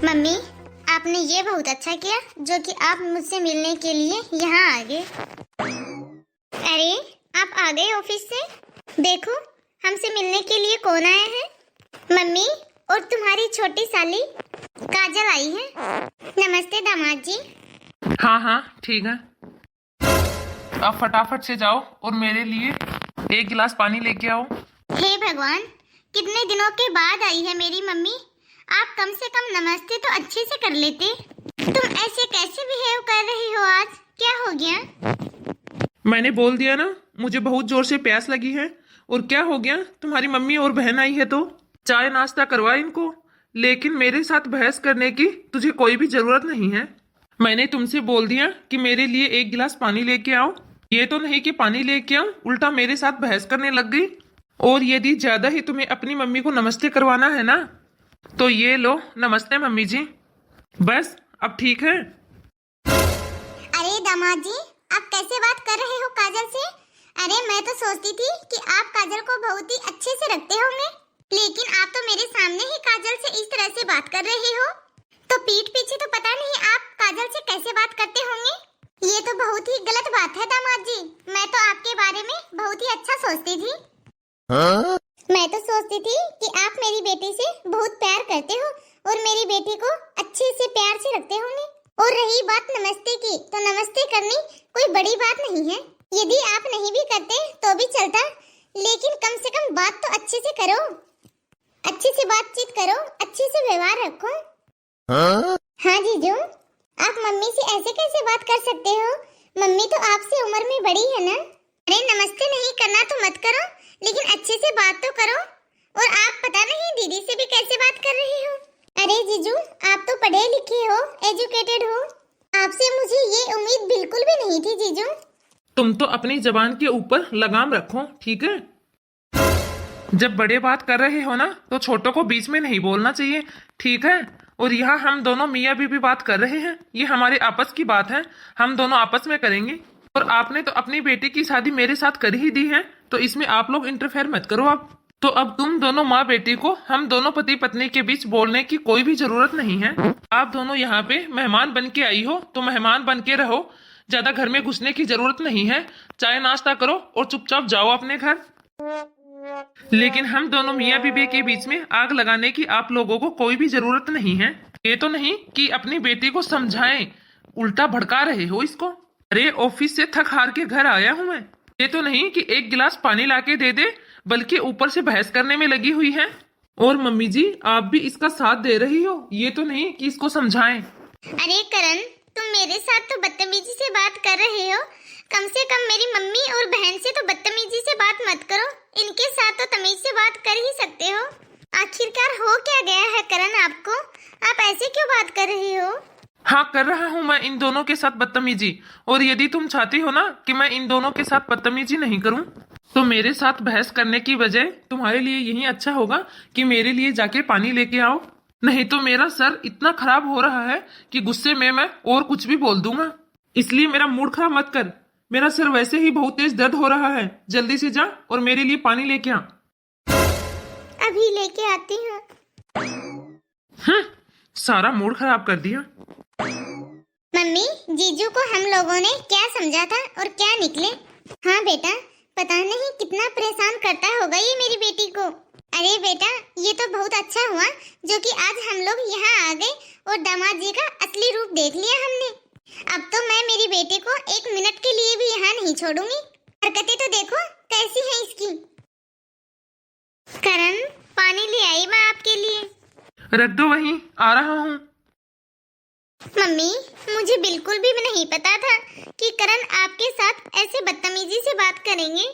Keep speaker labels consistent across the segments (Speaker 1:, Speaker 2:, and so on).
Speaker 1: Mummy, आपने ये बहुत अच्छा किया जो कि आप मुझसे मिलने के लिए यहाँ आ गए। अरे, आप आ गए ऑफिस से? देखो, हमसे मिलने के लिए कौन आया है। मम्मी और तुम्हारी छोटी साली काजल आई है। नमस्ते दामाद जी।
Speaker 2: हाँ हाँ ठीक है। आप फटाफट से जाओ और मेरे लिए एक गिलास पानी लेके आओ।
Speaker 1: हे भगवान, कितने दिनों के बाद आई है मेरी मम्मी। आप कम से कम नमस्ते तो अच्छे से कर लेते। तुम ऐसे कैसे बिहेव कर रही हो आज? क्या हो गया?
Speaker 2: मैंने बोल दिया ना, मुझे बहुत जोर से प्यास लगी है। और क्या हो गया, तुम्हारी मम्मी और बहन आई है तो चाय नाश्ता करवा इनको। लेकिन मेरे साथ बहस करने की तुझे कोई भी जरूरत नहीं है। मैंने तुमसे बोल दिया कि मेरे लिए एक गिलास पानी लेके आओ। ये तो नहीं कि पानी लेके आओ, उल्टा मेरे साथ बहस करने लग गई। और यदि ज्यादा ही तुम्हें अपनी मम्मी को नमस्ते करवाना है ना, तो ये लो, नमस्ते मम्मी जी। बस अब ठीक है।
Speaker 1: अरे दामाद जी, आप कैसे बात कर रहे हो काजल से? अरे मैं तो सोचती थी कि आप काजल को बहुत ही अच्छे से रखते होंगे, लेकिन आप तो मेरे सामने ही काजल से इस तरह से बात कर रहे हो। तो पीठ पीछे तो पता नहीं आप काजल से कैसे बात करते होंगे। ये तो बहुत ही गलत बात है दामाद जी। मैं तो आपके बारे में बहुत ही अच्छा सोचती थी। मैं तो सोचती थी कि आप मेरी बेटी से बहुत प्यार करते हो और मेरी बेटी को अच्छे से प्यार से रखते होंगे। और रही बात नमस्ते की, तो नमस्ते करनी कोई बड़ी बात नहीं है। यदि आप नहीं भी करते तो भी चलता, लेकिन कम से कम बात तो अच्छे से करो। अच्छे से बातचीत करो, अच्छे से व्यवहार रखो। हाँ जीजू, आप मम्मी से ऐसे कैसे बात कर सकते हो? मम्मी तो आपसे उम्र में बड़ी है ना। अरे नमस्ते नहीं करना तो मत करो, लेकिन अच्छे से बात तो करो। और आप पता नहीं दीदी से भी कैसे बात कर रही हो। अरे जीजू, आप तो पढ़े लिखे हो, एजुकेटेड हो। आपसे मुझे ये उम्मीद बिल्कुल भी नहीं थी जीजू।
Speaker 2: तुम तो अपनी जबान के ऊपर लगाम रखो, ठीक है? जब बड़े बात कर रहे हो ना, तो छोटों को बीच में नहीं बोलना चाहिए, ठीक है? और यहाँ हम दोनों मियाँ बीबी बात कर रहे हैं, ये हमारे आपस की बात है, हम दोनों आपस में करेंगे। और आपने तो अपनी बेटी की शादी मेरे साथ कर ही दी है, तो इसमें आप लोग इंटरफेयर मत करो आप। तो अब तुम दोनों माँ बेटी को हम दोनों पति पत्नी के बीच बोलने की कोई भी जरूरत नहीं है। आप दोनों यहाँ पे मेहमान बन के आई हो तो मेहमान बन के रहो, ज्यादा घर में घुसने की जरूरत नहीं है। चाय नाश्ता करो और चुपचाप जाओ अपने घर। लेकिन हम दोनों मियाँ बीबी के बीच में आग लगाने की आप लोगों को कोई भी जरूरत नहीं है। ये तो नहीं कि अपनी बेटी को समझाएं, उल्टा भड़का रहे हो इसको। अरे ऑफिस से थक हार के घर आया हूं मैं। ये तो नहीं कि एक गिलास पानी लाके दे दे, बल्कि ऊपर से बहस करने में लगी हुई है। और मम्मी जी, आप भी इसका साथ दे रही हो, ये तो नहीं कि इसको समझाएं।
Speaker 1: अरे करण, तुम मेरे साथ तो बदतमीजी से बात कर रहे हो। कम से कम मेरी मम्मी और बहन से तो बदतमीजी से बात मत करो। इनके साथ तो तमीज से बात कर ही सकते हो। आखिरकार हो क्या गया है करण आपको? आप ऐसे क्यों बात कर रहे हो?
Speaker 2: हाँ, कर रहा हूँ मैं इन दोनों के साथ बदतमीजी। और यदि तुम चाहती हो ना कि मैं इन दोनों के साथ बदतमीजी नहीं करूँ, तो मेरे साथ बहस करने की बजाय तुम्हारे लिए यही अच्छा होगा कि मेरे लिए जाके पानी लेके आओ। नहीं तो मेरा सर इतना खराब हो रहा है कि गुस्से में मैं और कुछ भी बोल दूंगा। इसलिए मेरा मूड खराब मत कर। मेरा सर वैसे ही बहुत तेज दर्द हो रहा है। जल्दी से जा और मेरे लिए पानी लेके आ।
Speaker 1: अभी लेके आती हूँ।
Speaker 2: सारा मूड खराब कर दिया।
Speaker 1: मम्मी, जीजू को हम लोगों ने क्या समझा था और क्या निकले। हाँ बेटा, पता नहीं कितना परेशान करता होगा ये मेरी बेटी को। अरे बेटा, ये तो बहुत अच्छा हुआ जो कि आज हम लोग यहाँ आ गए और दामाद जी का असली रूप देख लिया हमने। अब तो मैं मेरी बेटी को एक मिनट के लिए भी यहाँ नहीं छोड़ूंगी। हरकतें तो देखो कैसी है इसकी। करण, पानी ले आई मैं आपके लिए।
Speaker 2: रख दो वहीं, आ रहा हूँ।
Speaker 1: मम्मी, मुझे बिल्कुल भी नहीं पता था कि करण आपके साथ ऐसे बदतमीजी से बात करेंगे।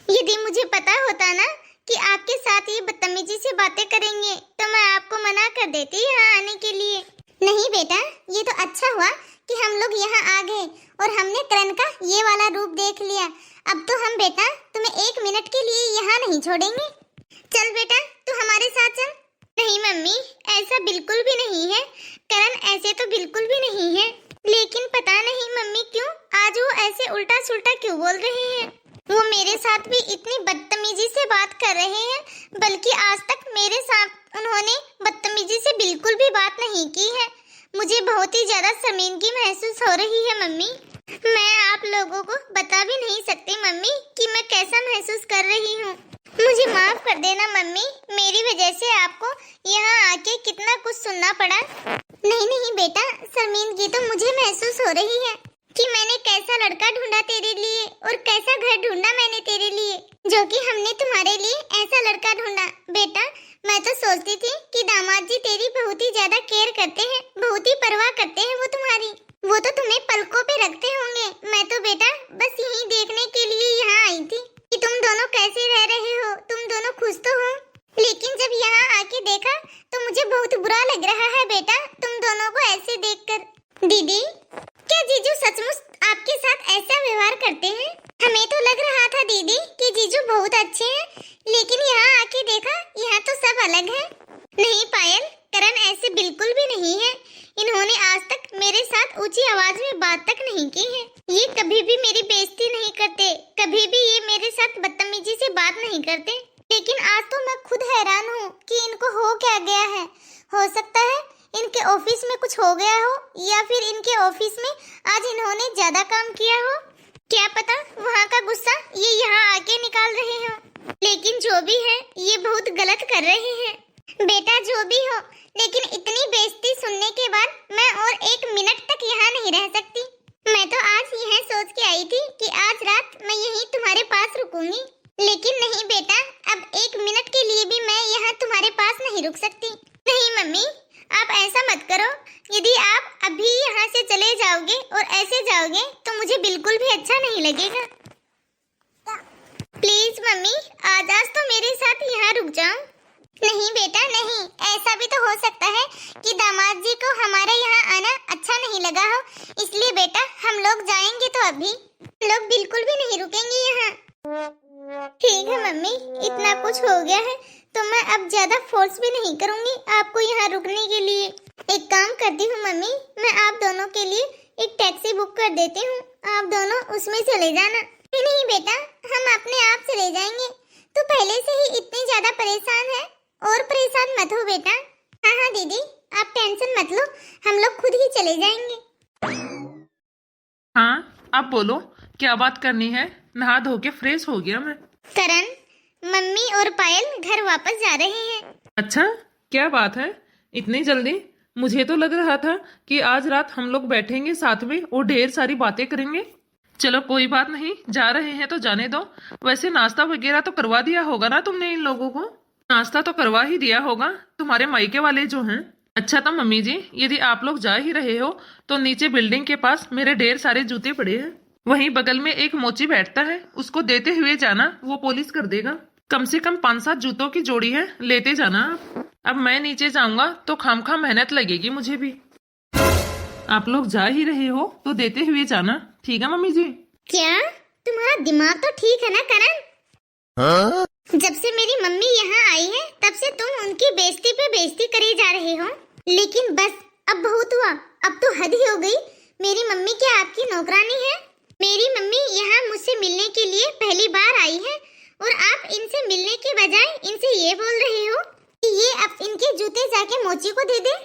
Speaker 1: यदि मुझे पता होता ना कि आपके साथ ये बदतमीजी से बातें करेंगे, तो मैं आपको मना कर देती यहाँ आने के लिए। नहीं बेटा, ये तो अच्छा हुआ कि हम लोग यहाँ आ गए और हमने करण का ये वाला रूप देख लिया। अब तो हम बेटा तुम्हें एक मिनट के लिए यहाँ नहीं छोड़ेंगे। चल बेटा, तू हमारे साथ चल। नहीं मम्मी, ऐसा बिल्कुल भी नहीं है। करण ऐसे तो बिल्कुल भी नहीं है। लेकिन पता नहीं मम्मी क्यों आज वो ऐसे उल्टा सुल्टा क्यों बोल रहे हैं। वो मेरे साथ भी इतनी बदतमीजी से बात कर रहे हैं, बल्कि आज तक मेरे साथ उन्होंने बदतमीजी से बिल्कुल भी बात नहीं की है। मुझे बहुत ही ज्यादा शर्मिंदगी महसूस हो रही है मम्मी। मैं आप लोगों को बता भी नहीं सकती मम्मी कि मैं कैसा महसूस कर रही हूँ। मुझे माफ कर देना मम्मी, मेरी वजह से आपको यहाँ आके कितना कुछ सुनना पड़ा। नहीं नहीं बेटा, शर्मिंदगी तो मुझे महसूस हो रही है कि मैंने कैसा लड़का ढूंढा तेरे लिए और कैसा घर ढूंढा मैंने तेरे लिए, जो कि हमने तुम्हारे लिए ऐसा लड़का ढूंढा। बेटा मैं तो सोचती थी कि दामाद जी तेरी बहुत ही ज्यादा केयर करते हैं, बहुत ही परवाह करते हैं वो तुम्हारी, वो तो तुम्हें पलकों पे रखते होंगे। मैं तो बेटा बस यही देखने के लिए यहाँ आई थी कि तुम दोनों कैसे रह रहे हो, तुम दोनों खुश तो हो। लेकिन जब यहाँ आके देखा तो मुझे बहुत बुरा लग रहा है बेटा, तुम दोनों को ऐसे देखकर। दीदी क्या जीजू सचमुच आपके साथ ऐसा व्यवहार करते हैं? हमें तो लग रहा था दीदी कि जीजू बहुत अच्छे हैं, लेकिन यहाँ आके देखा यहाँ तो सब अलग है। नहीं पायल, करण ऐसे बिल्कुल भी नहीं है। इन्होंने आज तक मेरे साथ ऊंची आवाज में बात तक नहीं की है। ये कभी भी मेरी बेइज्जती नहीं करते, कभी भी ये मेरे साथ बदतमीजी से बात नहीं करते। लेकिन आज तो मैं खुद हैरान हूँ कि इनको हो क्या गया है। हो सकता है इनके ऑफिस में कुछ हो गया हो, या फिर इनके ऑफिस में आज इन्होंने ज्यादा काम किया हो। क्या पता वहाँ का गुस्सा ये यहाँ आके निकाल रहे हो। लेकिन जो भी है ये बहुत गलत कर रहे हैं। बेटा जो भी हो, लेकिन इतनी बेइज्जती सुनने के बाद मैं और एक मिनट तक यहाँ नहीं रह सकती। मैं तो आज यह सोच के आई थी कि आज रात मैं यहीं तुम्हारे पास रुकूंगी, लेकिन नहीं बेटा, अब एक मिनट के लिए भी मैं यहाँ तुम्हारे पास नहीं रुक सकती। नहीं मम्मी, आप ऐसा मत करो। यदि आप अभी यहाँ से चले जाओगे और ऐसे जाओगे तो मुझे बिल्कुल भी अच्छा नहीं लगेगा। प्लीज मम्मी, आज तो मेरे साथ यहाँ रुक जाओ। नहीं बेटा नहीं, ऐसा भी तो हो सकता है कि दामाद जी को हमारे यहाँ आना अच्छा नहीं लगा हो, इसलिए बेटा हम लोग जाएंगे तो अभी लोग बिल्कुल भी नहीं रुकेंगे यहाँ। ठीक है मम्मी, इतना कुछ हो गया है तो मैं अब ज्यादा फोर्स भी नहीं करूंगी आपको यहाँ रुकने के लिए। एक काम करती हूँ मम्मी, मैं आप दोनों के लिए एक टैक्सी बुक कर देती हूँ, आप दोनों उसमें चले जाना। नहीं बेटा, हम अपने आप चले जाएंगे। तू पहले से ही इतनी ज्यादा परेशान है, और परेशान मत हो बेटा। हाँ हाँ दीदी, आप टेंशन मत लो, हम लोग खुद ही चले जाएंगे।
Speaker 2: हाँ अब बोलो, क्या बात करनी है? नहा धो के फ्रेश हो गया मैं।
Speaker 1: करण, मम्मी और पायल घर वापस जा रहे हैं।
Speaker 2: अच्छा, क्या बात है इतनी जल्दी? मुझे तो लग रहा था कि आज रात हम लोग बैठेंगे साथ में और ढेर सारी बातें करेंगे। चलो कोई बात नहीं, जा रहे हैं तो जाने दो। वैसे नाश्ता वगैरह तो करवा दिया होगा ना तुमने इन लोगों को? नाश्ता तो करवा ही दिया होगा तुम्हारे मायके वाले जो हैं। अच्छा तो मम्मी जी, यदि आप लोग जा ही रहे हो तो नीचे बिल्डिंग के पास मेरे ढेर सारे जूते पड़े हैं, वहीं बगल में एक मोची बैठता है, उसको देते हुए जाना, वो पॉलिश कर देगा। कम से कम 5-7 जूतों की जोड़ी है, लेते जाना आप। अब मैं नीचे जाऊंगा तो खामखा मेहनत लगेगी मुझे भी। आप लोग जा ही रहे हो तो देते हुए जाना, ठीक है मम्मी जी?
Speaker 1: क्या तुम्हारा दिमाग तो ठीक है ना करण? हाँ? जब से मेरी मम्मी यहाँ आई है तब से तुम उनकी बेइज्जती पे बेइज्जती करे जा रहे हो। लेकिन बस अब बहुत हुआ, अब तो हद ही हो गई। मेरी मम्मी क्या आपकी नौकरानी है? मेरी मम्मी यहाँ मुझसे मिलने के लिए पहली बार आई है और आप इनसे मिलने के बजाय इनसे ये बोल रहे हो कि ये अब इनके जूते जाके मोची को दे दे।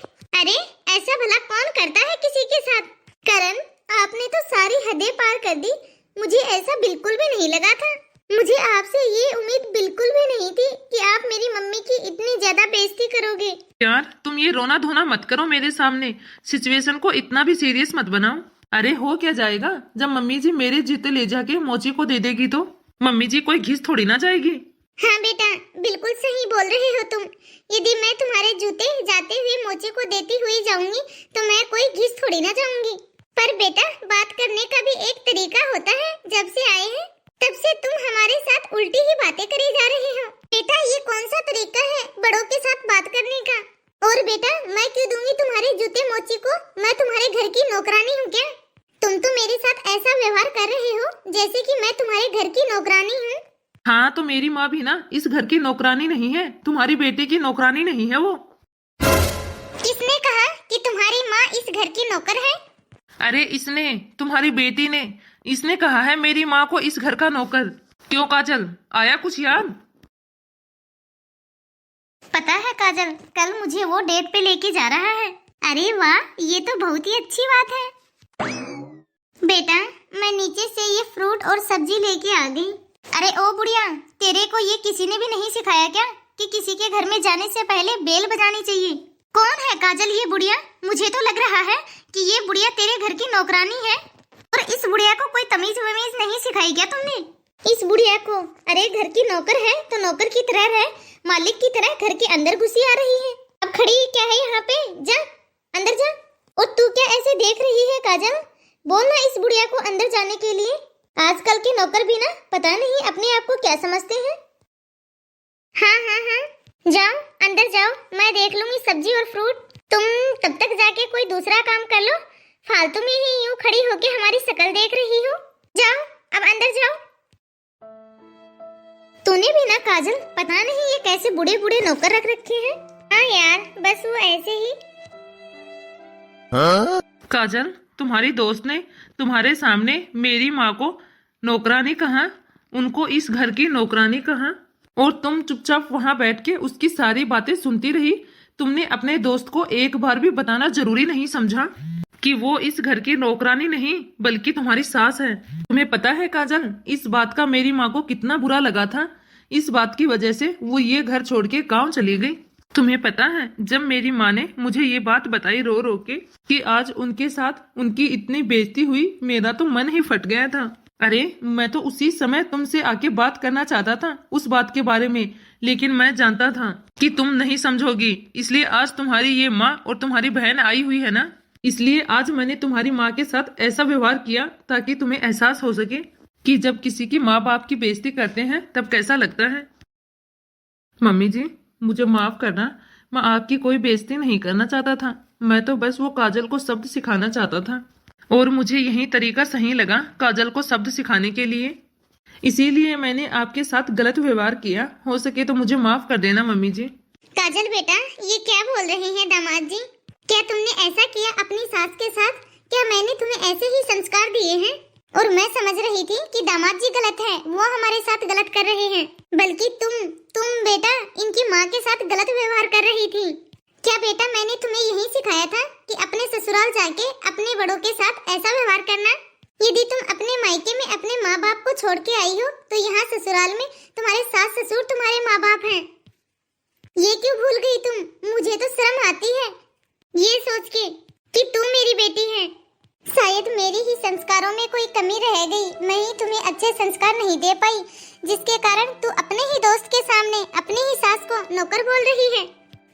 Speaker 1: अरे ऐसा भला कौन करता है किसी के साथ? करण, आपने तो सारी हदें पार कर दी। मुझे ऐसा बिल्कुल भी नहीं लगा था। मुझे आपसे ये उम्मीद बिल्कुल भी नहीं थी कि आप मेरी मम्मी की इतनी ज्यादा बेइज्जती करोगे।
Speaker 2: यार तुम ये रोना धोना मत करो मेरे सामने, सिचुएशन को इतना भी सीरियस मत बनाओ। अरे हो क्या जाएगा जब मम्मी जी मेरे जूते ले जाके मोची को दे देगी तो? मम्मी जी कोई घिस थोड़ी ना जाएगी।
Speaker 1: हाँ बेटा, बिल्कुल सही बोल रहे हो तुम। यदि मैं तुम्हारे जूते जाते हुए मोची को देती हुई जाऊंगी तो मैं कोई घिस थोड़ी ना जाऊंगी। पर बेटा, बात करने का भी एक तरीका होता है। जब से आए हैं तब से तुम हमारे साथ उल्टी ही बातें करे जा रहे हो। बेटा ये कौन सा तरीका है बड़ों के साथ बात करने का? और बेटा मैं क्यों दूंगी तुम्हारे जूते मोची को? मैं तुम्हारे घर की नौकरानी हूँ क्या? तुम तो मेरे साथ ऐसा व्यवहार कर रहे हो जैसे कि मैं तुम्हारे घर की नौकरानी हूँ।
Speaker 2: हाँ तो मेरी माँ भी ना इस घर की नौकरानी नहीं है, तुम्हारी बेटी की नौकरानी नहीं है वो।
Speaker 1: किसने कहा कि तुम्हारी माँ इस घर की नौकर है?
Speaker 2: अरे इसने, तुम्हारी बेटी ने, इसने कहा है मेरी माँ को इस घर का नौकर। क्यों काजल, आया कुछ याद?
Speaker 1: पता है काजल, कल मुझे वो डेट पे लेके जा रहा है। अरे वाह, ये तो बहुत ही अच्छी बात है। बेटा, मैं नीचे से ये फ्रूट और सब्जी लेके आ गई। अरे ओ बुढ़िया, तेरे को ये किसी ने भी नहीं सिखाया क्या कि किसी के घर में जाने से पहले बेल बजानी चाहिए? कौन है काजल ये बुढ़िया? मुझे तो लग रहा है कि ये बुढ़िया तेरे घर की नौकरानी है। और इस बुढ़िया को कोई तमीज वमीज नहीं सिखाई क्या तुमने? इस बुढ़िया को, अरे घर की नौकर है तो नौकर की तरह रहे, मालिक की तरह घर के अंदर घुसी आ रही है। अब खड़ी क्या है यहाँ पे? जा अंदर जा। और तू क्या ऐसे देख रही है काजल? बोल ना इस बुढ़िया को अंदर जाने के लिए। आजकल के नौकर भी ना पता नहीं अपने आप को क्या समझते हैं। हाँ, जाओ अंदर जाओ, मैं देख लूंगी सब्जी और फ्रूट। तुम तब तक जाके कोई दूसरा काम कर लो, फालतू में ही यूं खड़ी होके हमारी शक्ल देख रही हो। जाओ अब अंदर जाओ। तूने भी ना काजल, पता नहीं ये कैसे बूढ़े बूढ़े नौकर रख रखे हैं। हाँ यार, बस वो ऐसे ही।
Speaker 2: काजल, तुम्हारी दोस्त ने तुम्हारे सामने मेरी माँ को नौकरानी कहा, उनको इस घर की नौकरानी कहा, और तुम चुपचाप वहां बैठ के उसकी सारी बातें सुनती रही। तुमने अपने दोस्त को एक बार भी बताना जरूरी नहीं समझा कि वो इस घर की नौकरानी नहीं बल्कि तुम्हारी सास है। तुम्हें पता है काजल, इस बात का मेरी माँ को कितना बुरा लगा था। इस बात की वजह से वो ये घर छोड़ के गाँव चली गई। तुम्हें पता है, जब मेरी माँ ने मुझे ये बात बताई रो रो के कि आज उनके साथ उनकी इतनी बेइज्जती हुई, मेरा तो मन ही फट गया था। अरे मैं तो उसी समय तुमसे आके बात करना चाहता था उस बात के बारे में, लेकिन मैं जानता था कि तुम नहीं समझोगी, इसलिए आज तुम्हारी ये माँ और तुम्हारी बहन आई हुई है ना, इसलिए आज मैंने तुम्हारी माँ के साथ ऐसा व्यवहार किया ताकि तुम्हें एहसास हो सके कि जब किसी की माँ बाप की बेइज्जती करते हैं तब कैसा लगता है। मम्मी जी, मुझे माफ करना, मैं आपकी कोई बेइज्जती नहीं करना चाहता था। मैं तो बस वो काजल को शब्द सिखाना चाहता था और मुझे यही तरीका सही लगा काजल को शब्द सिखाने के लिए, इसीलिए मैंने आपके साथ गलत व्यवहार किया। हो सके तो मुझे माफ कर देना मम्मी जी।
Speaker 1: काजल बेटा, ये क्या बोल रहे हैं दामाद जी? क्या तुमने ऐसा किया अपनी सास के साथ? क्या मैंने तुम्हें ऐसे ही संस्कार दिए हैं? और मैं समझ रही थी कि दामाद जी गलत है, वो हमारे साथ गलत कर रहे हैं, बल्कि तुम बेटा इनकी माँ के साथ गलत व्यवहार कर रही थी। क्या बेटा मैंने तुम्हें यही सिखाया था कि अपने ससुराल जाके अपने बड़ों के साथ ऐसा व्यवहार करना? यदि तुम अपने मायके में अपने माँ बाप को छोड़ के आई हो तो यहाँ ससुराल में तुम्हारे सास ससुर तुम्हारे माँ बाप हैं। ये क्यों भूल गई तुम? मुझे तो शर्म आती है ये सोच के कि तू मेरी बेटी है। शायद मेरी ही संस्कारों में कोई कमी रह गई, मैं ही तुम्हें अच्छे संस्कार नहीं दे पाई, जिसके कारण तू अपने ही दोस्त के सामने अपनी ही सास को नौकर बोल रही है।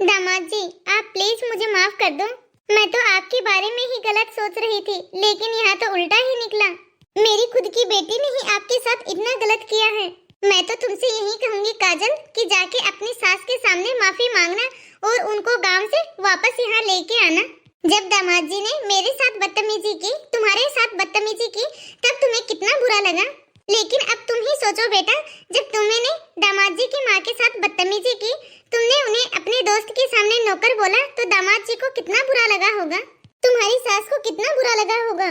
Speaker 1: दामाद जी, आप प्लीज मुझे माफ कर दो। मैं तो आपके बारे में ही गलत सोच रही थी, लेकिन यहाँ तो उल्टा ही निकला। मेरी खुद की बेटी ने ही आपके साथ इतना गलत किया है। मैं तो तुमसे यही कहूंगी काजल कि जाके अपनी सास के सामने माफी मांगना और उनको गांव से वापस यहाँ लेके आना। जब दामाद जी ने मेरे साथ बदतमीजी की, तुम्हारे साथ बदतमीजी की, तब तुम्हें कितना बुरा लगा। लेकिन अब तुम ही सोचो बेटा, जब तुमने दामाद जी की माँ के साथ बदतमीजी की, तुमने उन्हें अपने दोस्त के सामने नौकर बोला, तो दामाद जी को कितना बुरा लगा होगा, तुम्हारी सास को कितना बुरा लगा होगा।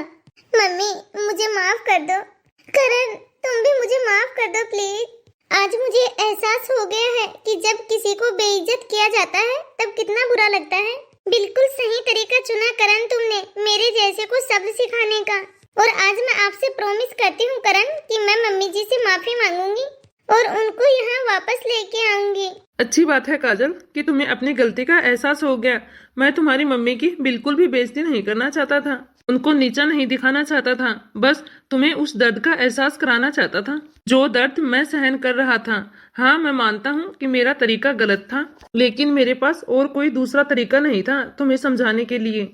Speaker 1: मम्मी मुझे माफ कर दो। करण, तुम भी मुझे माफ कर दो प्लीज। आज मुझे एहसास हो गया है कि जब किसी को बेइज्जत किया जाता है तब कितना बुरा लगता है। बिल्कुल सही तरीका चुना करण तुमने मेरे जैसे को शब्द सिखाने का। और आज मैं आपसे प्रॉमिस करती हूँ करण कि मैं मम्मी जी से माफी मांगूंगी और उनको यहाँ वापस लेके आऊंगी।
Speaker 2: अच्छी बात है काजल कि तुम्हें अपनी गलती का एहसास हो गया। मैं तुम्हारी मम्मी की बिल्कुल भी बेइज्जती नहीं करना चाहता था, उनको नीचा नहीं दिखाना चाहता था, बस तुम्हें उस दर्द का एहसास कराना चाहता था जो दर्द मैं सहन कर रहा था। हाँ, मैं मानता हूँ कि मेरा तरीका गलत था, लेकिन मेरे पास और कोई दूसरा तरीका नहीं था तुम्हें समझाने के लिए।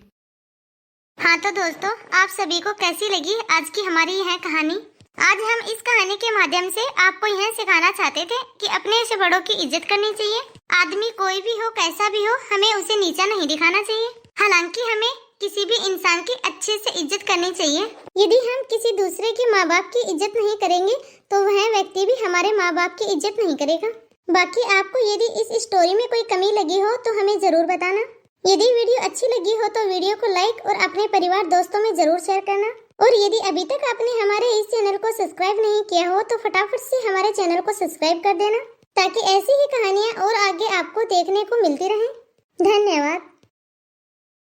Speaker 1: हाँ तो दोस्तों, आप सभी को कैसी लगी आज की हमारी यह कहानी? आज हम इस कहानी के माध्यम से आपको यह सिखाना चाहते थे कि अपने से बड़ों की इज्जत करनी चाहिए। आदमी कोई भी हो, कैसा भी हो, हमें उसे नीचा नहीं दिखाना चाहिए। हालांकि हमें किसी भी इंसान की अच्छे से इज्जत करनी चाहिए। यदि हम किसी दूसरे के माँ बाप की इज्जत नहीं करेंगे तो वह व्यक्ति भी हमारे माँ बाप की इज्जत नहीं करेगा। बाकी आपको यदि इस स्टोरी में कोई कमी लगी हो तो हमें जरूर बताना। यदि वीडियो अच्छी लगी हो तो वीडियो को लाइक और अपने परिवार दोस्तों में जरूर शेयर करना। और यदि अभी तक आपने हमारे इस चैनल को सब्सक्राइब नहीं किया हो तो फटाफट से हमारे चैनल को सब्सक्राइब कर देना। ताकि ऐसी ही कहानियाँ और आगे आपको देखने को मिलती रहें। धन्यवाद।